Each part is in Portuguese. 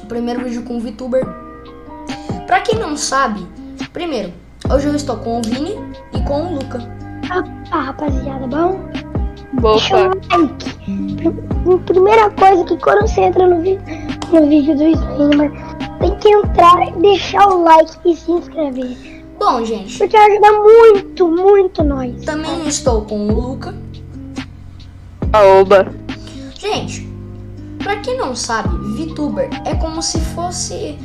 o primeiro vídeo com o VTuber. Pra quem não sabe, primeiro, hoje eu estou com o Vini e com o Luca. Rapaziada, bom? Boa. Deixa o like. Primeira coisa que quando você entra no vídeo do streamer, tem que entrar, deixar o like e se inscrever. Bom, gente, Porque ajuda muito, muito nós. também estou com o Luca. Aoba. Gente, pra quem não sabe, VTuber é como se fosse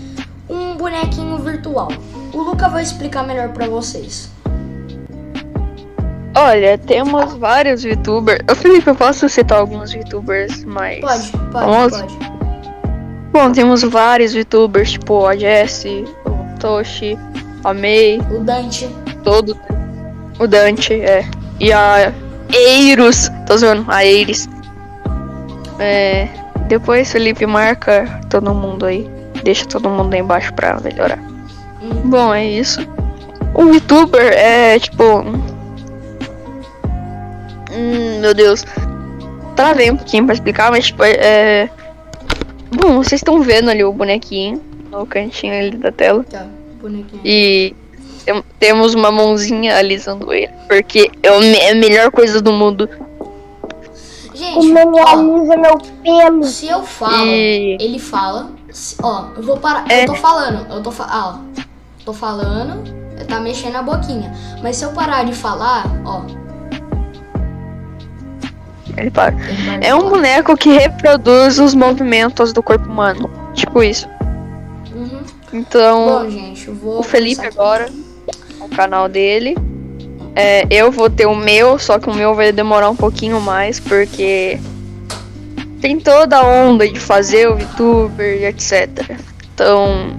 um bonequinho virtual. O Luca vai explicar melhor pra vocês. Olha, temos vários VTubers. Ô Felipe, eu posso citar alguns VTubers mais Pode. famosos? Bom, temos vários VTubers, tipo a Jessie, o Toshi, a May, O Dante. o Dante, e a Eiros, tô zoando, a Eiris. Depois Felipe marca todo mundo aí, deixa todo mundo aí embaixo pra melhorar. Bom, é isso. Um VTuber é tipo... meu Deus. Travei um pouquinho pra explicar, mas tipo, bom, vocês estão vendo ali o bonequinho no cantinho ali da tela. Tá, bonequinho. E temos uma mãozinha alisando ele, porque é a melhor coisa do mundo. O Gente, meme ó, alisa meu pelo. se eu falo, E- ele fala. Ó, eu vou parar. Eu tô falando. Tô falando. Tá mexendo a boquinha. Mas se eu parar de falar, ó. Ele para. Ele vai É um falar. boneco que reproduz os movimentos do corpo humano. Tipo isso. Uhum. Então, Bom, gente, eu vou. o Felipe começar aqui. agora, o canal dele. Eu vou ter o meu, só que o meu vai demorar um pouquinho mais, porque tem toda a onda de fazer o VTuber e etc. Então,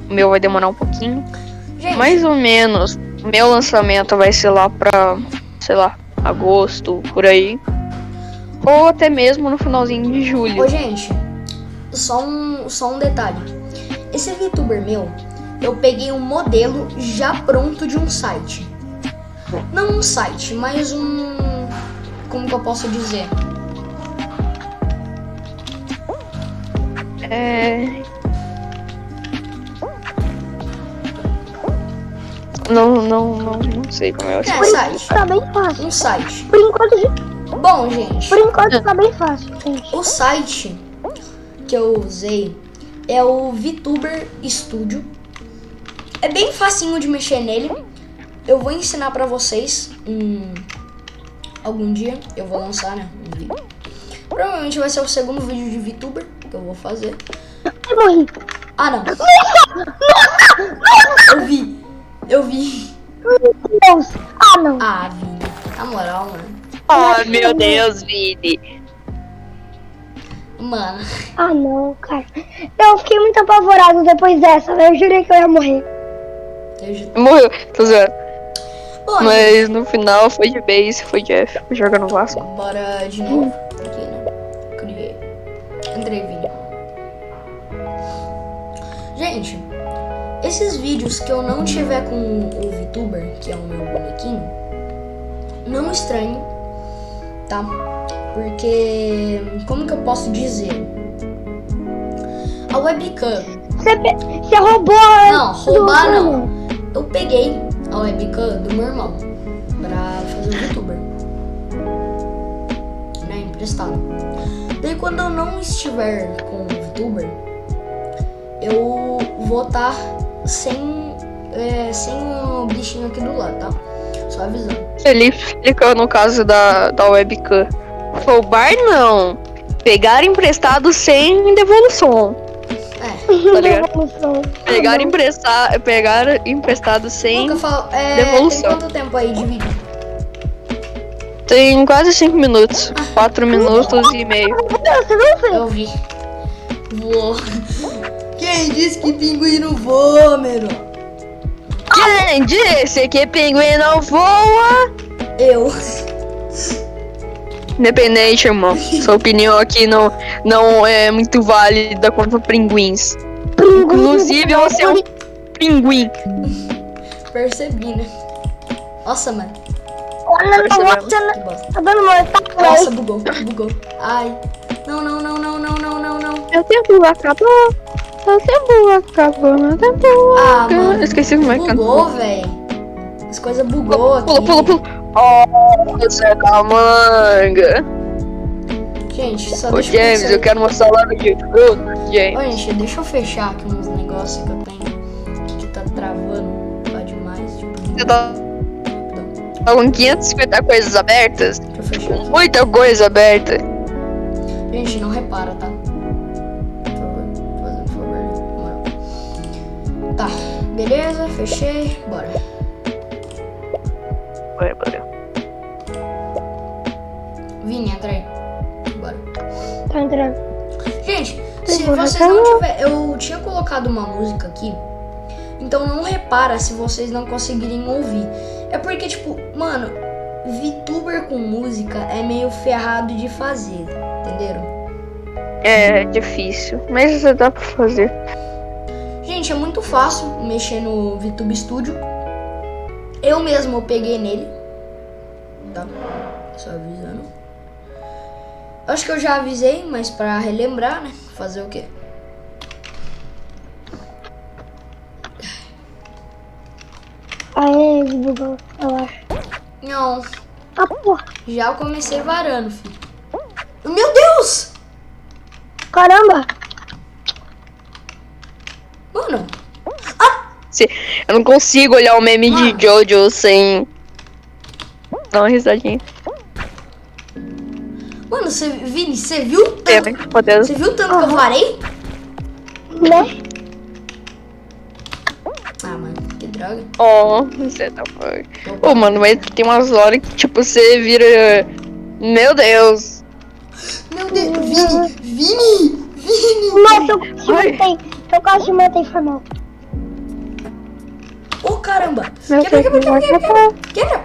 o meu vai demorar um pouquinho. Gente, Mais ou menos, o meu lançamento vai ser lá pra, sei lá, agosto, por aí. Ou até mesmo no finalzinho de julho. ô, gente, só um detalhe. Esse VTuber meu, eu peguei um modelo já pronto de um site. Não um site, mas um... Como que eu posso dizer? Não sei como é o É, site. Tá bem fácil. Um site. Por enquanto, Bom, gente, tá bem fácil, gente. o site que eu usei é o VTuber Studio. É bem facinho de mexer nele. Eu vou ensinar pra vocês algum dia. Eu vou lançar, né? Um vídeo. Provavelmente vai ser o segundo vídeo de VTuber que eu vou fazer. Eu morri. Ah, não. Eu vi. Deus. Ah, não. Ah, Vini. Na moral, mano. Oh, meu Deus, Vini. Mano. Ah, não, cara. Eu fiquei muito apavorado depois dessa, velho. Eu jurei que eu ia morrer. Eu já... Morreu, tô zoando. Bom, Mas no final foi de base, foi Jeff, foi jogar no Vasco. bora de novo. Aqui, né? Criei. Entrei, Vini. Gente, esses vídeos que eu não tiver com o VTuber, que é o meu bonequinho, não estranhe, tá? Porque, como que eu posso dizer? A webcam... Você roubou a... Não, roubar não. Eu peguei a webcam do meu irmão pra fazer o VTuber. Né, emprestado. Daí quando eu não estiver com o VTuber, eu vou estar sem o bichinho aqui do lado, tá? Só avisando. Felipe explicou no caso da webcam. Roubar não. Pegar emprestado sem devolução. Tá ligado? Pegar emprestado sem Nunca falo, tem devolução. quanto tempo aí de vídeo? Tem quase 5 minutos. 4 minutos e meio. Você não fez? Eu vi. Voou. Quem disse que pinguim não voa, mano? Quem disse que pinguim não voa? Eu. Independente, irmão. Sua opinião aqui não é muito válida contra pinguins. Inclusive, você é um pinguim. Percebi, né? Nossa, mano. Olha, Que bosta. tá dando mortal. Nossa, bugou. Ai. Não. Meu tempo acabou. O tempo acabou, o tempo Ah, acabou. mano. Esqueci como é que Bugou, velho. As coisas bugou aqui. Pula. Oh, você da manga. Gente, só Ô, deixa James, eu eu quero uma salada de fruta, James. Ô, gente, deixa eu fechar aqui uns negócios que eu tenho que tá travando lá demais. Tipo, Você tá com 550 coisas abertas? deixa eu fechar aqui. Muita coisa aberta. Gente, não repara, tá? Por favor. Tá, beleza, fechei, bora. Bora. Vini, entra aí. Bora. Tá entrando. Gente, se vocês não tiver, eu tinha colocado uma música aqui, então não repara se vocês não conseguirem ouvir. É porque, tipo, mano, VTuber com música é meio ferrado de fazer, entenderam? É difícil, mas dá pra fazer. Gente, é muito fácil mexer no VTube Studio. Eu mesmo peguei nele, tá? Só avisando. Acho que eu já avisei, mas pra relembrar, né? Fazer o quê? Aê, desbugou, eu acho. Não, Ah, porra. já comecei varando, filho. Meu Deus! Caramba. Mano, Eu não consigo olhar o meme Mano. de Jojo sem dar uma risadinha. mano, Vini, você viu o tanto, Podendo. você viu o tanto que eu varei? Né? Ah, mano, que droga. Oh, você tá forte. Opa. Ô, mano, mas tem umas horas que, tipo, você vira. Meu Deus. Meu Deus, Vini! Nossa, eu quase matei. Eu quase matei, foi mal. Ô, caramba! Meu Quebra!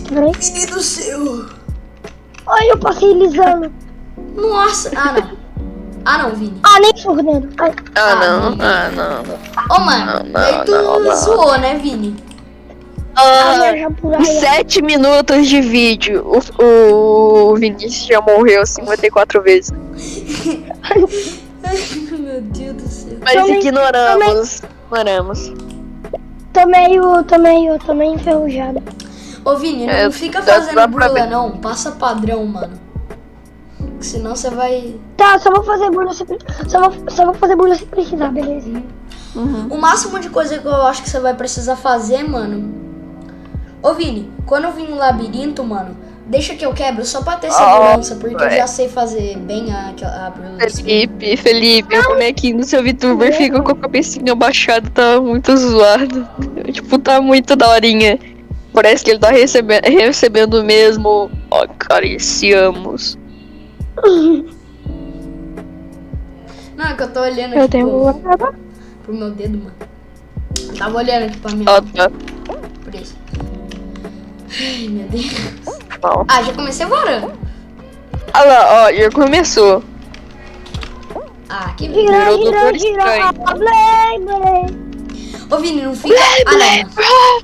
Peraí. Vini do céu! Ai, eu passei lisando. Nossa! Ah, não, Vini. Ah, nem fudendo. Ai. Não. Ô, mano, Não, aí tu não. zoou, né, Vini? Ai, eu já pulei. 7 minutos de vídeo. O Vinícius já morreu 54 vezes. Ai, meu Deus do céu. Mas Também- ignoramos. Tô meio enferrujado. Ô, Vini, não É, fica dá fazendo pra burla, ver. não. Passa padrão, mano. Que senão você vai... Tá, só vou fazer burla se só vou fazer burla se precisar, beleza? O máximo de coisa que eu acho que você vai precisar fazer, mano... Ô, Vini, quando eu vim no labirinto, mano, deixa que eu quebro só pra ter segurança, porque eu já sei fazer bem a burla. Felipe, o bonequinho do seu VTuber fica com a cabecinha baixada, tá muito zoado. Tipo, tá muito daorinha. Parece que ele tá recebendo mesmo. Acariciamos. Não, é que eu tô olhando aqui pro meu dedo, mano. Eu tava olhando aqui pra minha Ó, mão, tá. por isso. Ai, meu Deus. Bom. Ah, já comecei varando. Olha lá, ó, já começou. Ah, que Gira, Virou gira, Doutor gira. Estranho. Blé. Ô, Vini, não fica...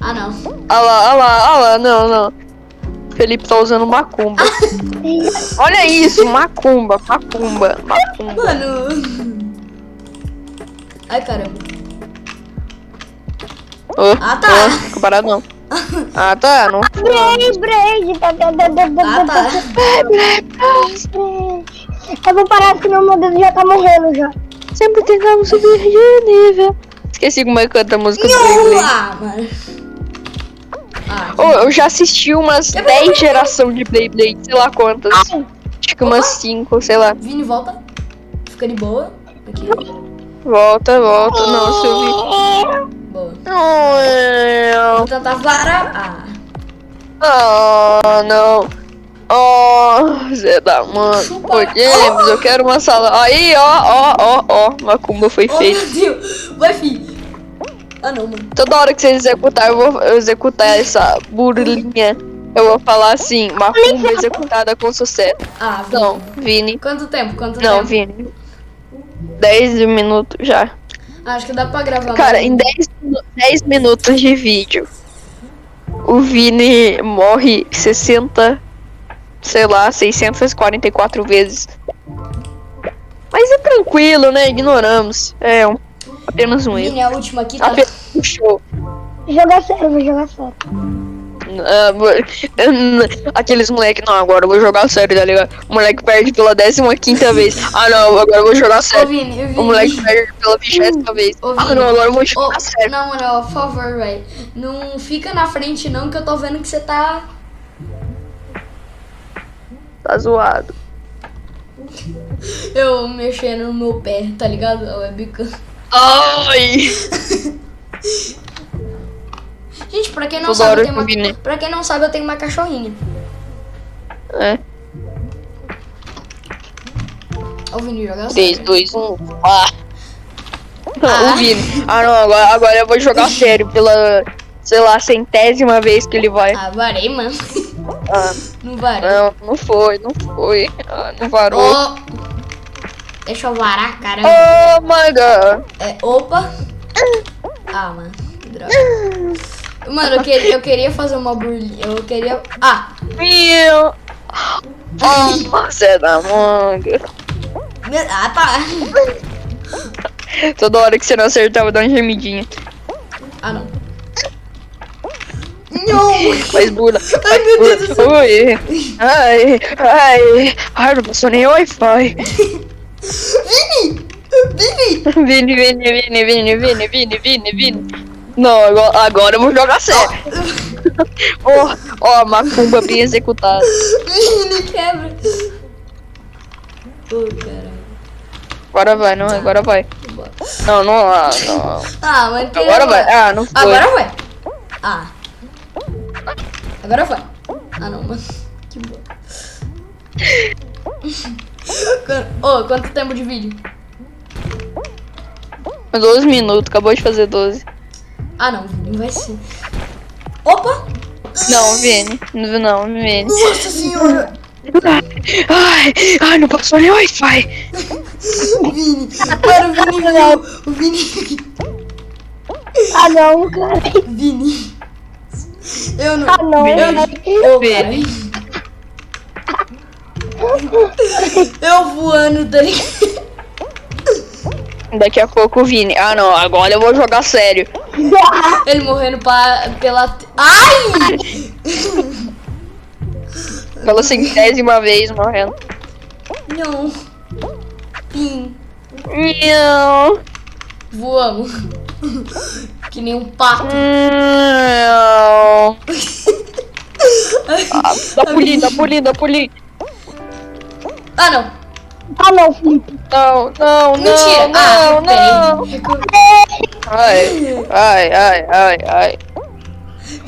Ah, não. Olha lá, não. Felipe tá usando macumba. Olha isso, macumba. Mano... Ai, caramba. Ô, Ah, tá. Fica parado não. Ah, tá, não. Braid. Ah, tá. Eu vou parar, senão meu dedo já tá morrendo já. Sempre tentamos subir de nível. Esqueci como é que canta a música do Beyblade. Ah, mano. Ah, Ô, eu já assisti umas 10 gerações de Beyblade, sei lá quantas. Acho que umas 5, sei lá. Vini, volta. Fica de boa. Aqui. Volta. Não, se eu vi. Boa. Não. Vou tentar varar. Não. Oh, Zé da mano. Chupa. Ô, James, eu quero uma salada. Aí, ó. Macumba foi Oh, feita. meu Deus. Vai, filho. Ah, não, mano. Toda hora que vocês executar, eu vou executar essa burlinha. Eu vou falar assim, macumba executada com sucesso. Ah, Vini. Não, Vini. Quanto tempo? Não, Vini. 10 minutos já. Acho que dá pra gravar. Cara, mais. em 10 minutos de vídeo, o Vini morre 644 vezes. Mas é tranquilo, né? Ignoramos. Apenas um erro. Vini, a última aqui tá... Apenas um show. Jogar sério, vou jogar sério. Aqueles moleque, não, agora eu vou jogar sério, tá ligado? O moleque perde pela 15ª vez. Ah, não, agora eu vou jogar Ô, sério. Vini. O moleque perde pela 20ª vez. Ô, Ah, Vini. não, agora eu vou jogar sério. Na moral, por favor, velho. Não fica na frente, não, que eu tô vendo que você tá... Tá zoado. Eu mexendo no meu pé, tá ligado? A webcam. Ai! Gente, pra quem não Toda sabe, hora eu tenho eu vi, né? uma... Pra quem não sabe, eu tenho uma cachorrinha. É. Ó, o Vini jogar 3, sério. 2, 1. Ah! Ah. O Vini. Ah, não, agora eu vou jogar sério pela, sei lá, 100ª vez que ele vai. Ah, varei, mano. Ah, Não varei. não foi. Ah, não varou. Ó. Deixa eu varar, caramba. Oh my god. Opa. Ah, mano. Que droga. Mano, eu queria fazer uma burlinha. Eu queria... Ah. Meu. Oh, você da manga. Ah, tá. Toda hora que você não acertava, dá uma gemidinha. Ah, não. Não. Faz bula. Ai, meu Deus do céu. Oi. Ai, não passou nem Wi-Fi. Vini. Não, agora eu vou jogar sério. Ó, macumba bem executada. Vini, quebra. Ô, caralho. Agora vai, não, agora vai. Não. Ah, mas que... Agora vai. Ah, não foi. Agora vai. Ah. Agora vai. Ah, não, mano. Que boa. Ô, quanto tempo de vídeo? 12 minutos, acabou de fazer 12. Ah, não, Vini, vai ser. Opa! Não, Vini. Não, Vini. Nossa senhora! Ai, não passou nem Wi-Fi. Vini! Cara, o Vini... Ah, não, cara. Vini... Eu não... Ah, não. Ô, cara. Eu voando, tá ligado? Daqui a pouco o Vini. Ah, não, agora eu vou jogar sério. Ele morrendo pela... Ai! Pela 100ª vez morrendo. Não. Pim. Não. Voamos. Que nem um pato. Não. Dá pulinho. Ah, não. Ah, não, Felipe. Não. Mentira. Não. Recuperei. Ai.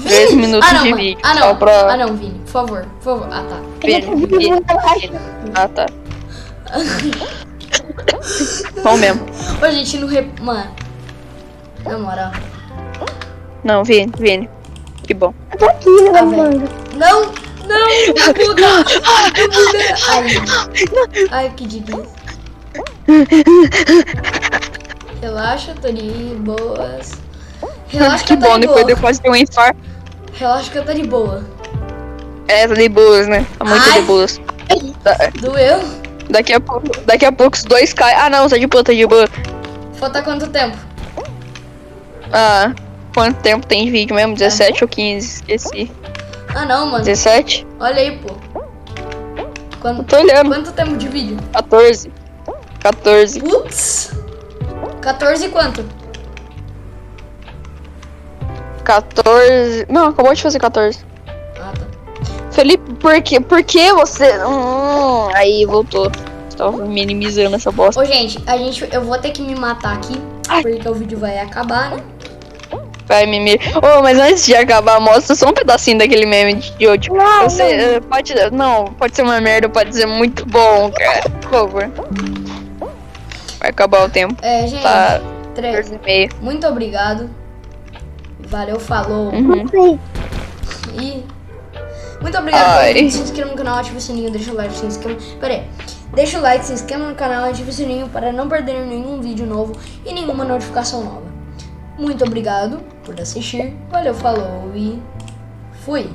3 minutos Ah, não, de mano. vídeo. Ah, Só não. pra... Ah, não, Vini. Por favor. Ah, tá. Vini. Ah, tá. Bom mesmo. Ô, gente, não... Mano. Na moral. Não, Vini. Que bom. Eu tô aqui, né, manga? Não muda. Ai, que delícia. Relaxa, tô de boas. Relaxa que Que eu tô bom, de depois boa. eu quase ter um infarto. Relaxa que eu tô de boa. Tá de boas, né? Tá muito Ai. de boas. Doeu? Daqui a pouco os dois caem. Ah, não, tá de boa. Falta quanto tempo? Ah, quanto tempo tem de vídeo mesmo? 17 ou 15? Esqueci. Ah, não, mano. 17? Olha aí, pô. Eu tô olhando. Quanto tempo de vídeo? 14. Putz. 14 quanto? 14. Não, acabou de fazer 14. Ah, tá. Felipe, por que você. Aí voltou. Tava minimizando essa bosta. Ô, gente, eu vou ter que me matar aqui. Ai. Porque o vídeo vai acabar, né? Vai, meme. Oh, mas antes de acabar, mostra só um pedacinho daquele meme de hoje. Pode ser uma merda, pode ser muito bom, cara. Por favor. Vai acabar o tempo. Gente. Tá 3. 14h30. Muito obrigado. Valeu, falou. Uhum. E muito obrigado Ai. por se inscreva no canal, ativa o sininho, deixa o like, se inscreva. Pera aí. Deixa o like, se inscreva no canal, ativa o sininho para não perder nenhum vídeo novo e nenhuma notificação nova. Muito obrigado por assistir. Valeu, falou e fui.